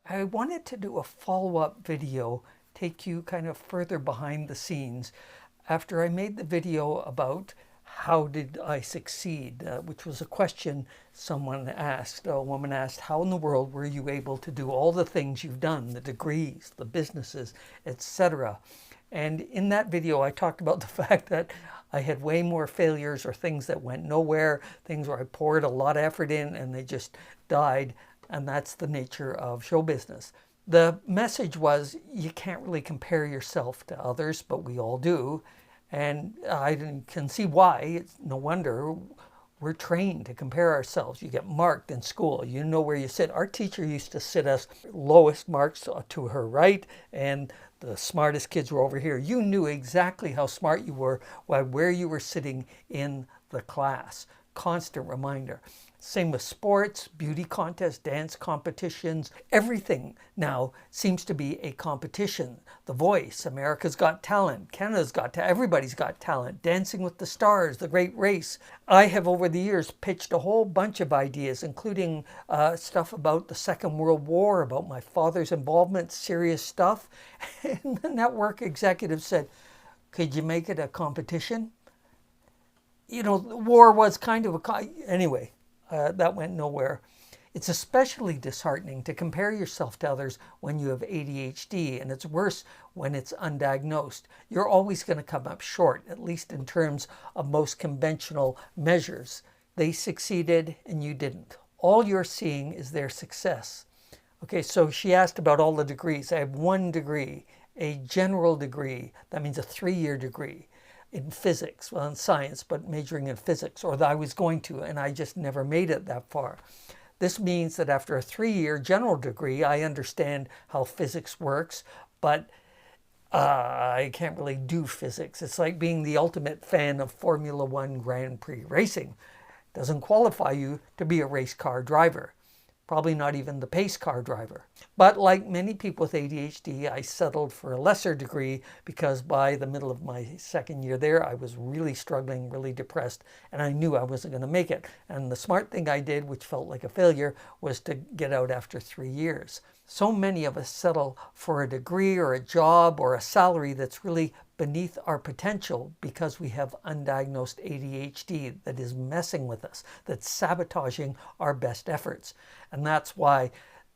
I wanted to do a follow-up video, take you kind of further behind the scenes after I made the video about how did I succeed, which was a question someone asked. A woman asked, how in the world were you able to do all the things you've done, the degrees, the businesses, etc. And in that video, I talked about the fact that I had way more failures or things that went nowhere, things where I poured a lot of effort in and they just died. And that's the nature of show business. The message was you can't really compare yourself to others, but we all do. And I can see why. It's no wonder we're trained to compare ourselves. You get marked in school. You know where you sit. Our teacher used to sit us lowest marks to her right, and the smartest kids were over here. You knew exactly how smart you were by where you were sitting in the class. Constant reminder. Same with sports, beauty contests, dance competitions. Everything now seems to be a competition. The Voice, America's Got Talent, Canada's Got Talent, everybody's got talent. Dancing with the Stars, The Great Race. I have over the years pitched a whole bunch of ideas, including stuff about the Second World War, about my father's involvement, serious stuff. And the network executive said, could you make it a competition? You know, the war was kind of anyway. That went nowhere. It's especially disheartening to compare yourself to others when you have ADHD, and it's worse when it's undiagnosed. You're always going to come up short, at least in terms of most conventional measures. They succeeded and you didn't. All you're seeing is their success. Okay, so she asked about all the degrees. I have one degree, a general degree. That means a 3-year degree. In physics, well, in science, but majoring in physics, or that I was going to, and I just never made it that far. This means that after a 3-year general degree, I understand how physics works, but I can't really do physics. It's like being the ultimate fan of Formula One Grand Prix racing. It doesn't qualify you to be a race car driver. Probably not even the pace car driver. But like many people with ADHD, I settled for a lesser degree because by the middle of my 2nd year there, I was really struggling, really depressed, and I knew I wasn't going to make it. And the smart thing I did, which felt like a failure, was to get out after 3 years. So many of us settle for a degree or a job or a salary that's really beneath our potential because we have undiagnosed ADHD that is messing with us, that's sabotaging our best efforts. And that's why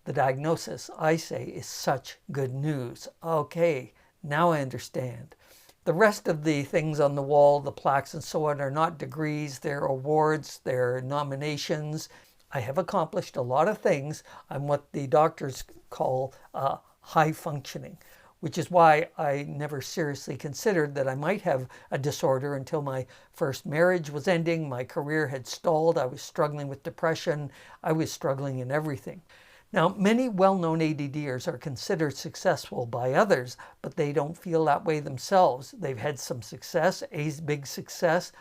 the diagnosis, I say, is such good news. Okay, now I understand. The rest of the things on the wall, the plaques and so on, are not degrees, they're awards, they're nominations. I have accomplished a lot of things. I'm what the doctors call high functioning, which is why I never seriously considered that I might have a disorder until my first marriage was ending. My career had stalled. I was struggling with depression. I was struggling in everything. Now, many well-known ADDers are considered successful by others, but they don't feel that way themselves. They've had some success, a big success,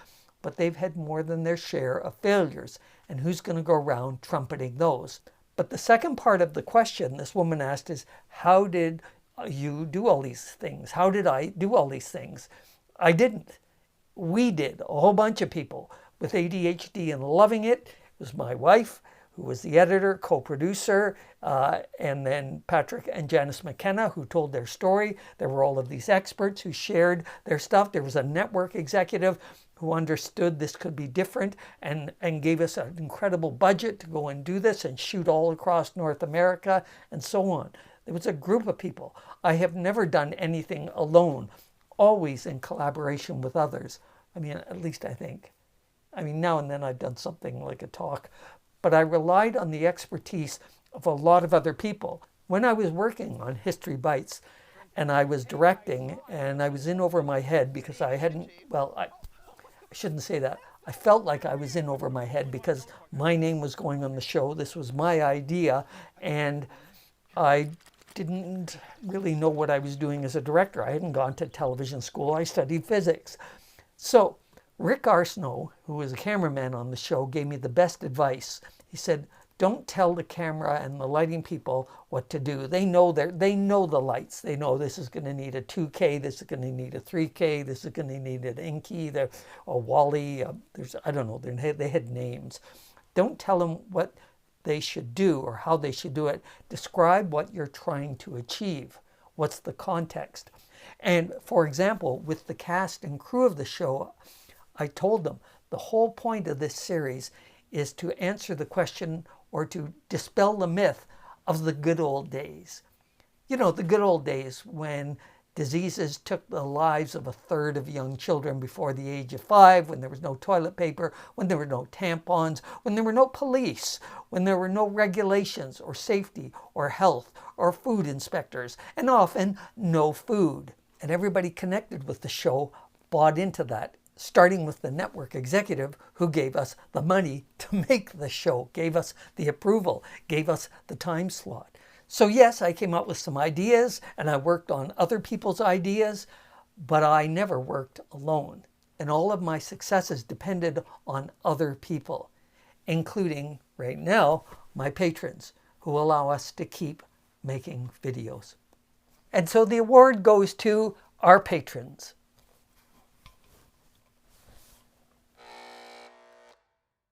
but they've had more than their share of failures. And who's going to go around trumpeting those? But the second part of the question this woman asked is, how did you do all these things? How did I do all these things? I didn't. We did. A whole bunch of people with ADHD and loving it. It was my wife, who was the editor, co-producer, and then Patrick and Janice McKenna, who told their story. There were all of these experts who shared their stuff. There was a network executive who understood this could be different and gave us an incredible budget to go and do this and shoot all across North America and so on. It was a group of people. I have never done anything alone, always in collaboration with others. I mean, at least I think. I mean, now and then I've done something like a talk, but I relied on the expertise of a lot of other people. When I was working on History Bites and I was directing and I was in over my head because I hadn't, well, I shouldn't say that. I felt like I was in over my head because my name was going on the show. This was my idea, and I didn't really know what I was doing as a director. I hadn't gone to television school. I studied physics. So Rick Arsenault, who was a cameraman on the show, gave me the best advice. He said, don't tell the camera and the lighting people what to do. They know the lights. They know this is going to need a 2K, this is going to need a 3K, this is going to need an Inky, a Wally, I don't know, they had names. Don't tell them what they should do or how they should do it. Describe what you're trying to achieve. What's the context? And for example, with the cast and crew of the show, I told them the whole point of this series is to answer the question or to dispel the myth of the good old days. You know, the good old days when diseases took the lives of a third of young children before the age of 5, when there was no toilet paper, when there were no tampons, when there were no police, when there were no regulations or safety or health or food inspectors, and often no food. And everybody connected with the show bought into that, starting with the network executive who gave us the money to make the show, gave us the approval, gave us the time slot. So yes, I came up with some ideas and I worked on other people's ideas, but I never worked alone. And all of my successes depended on other people, including right now, my patrons who allow us to keep making videos. And so the award goes to our patrons.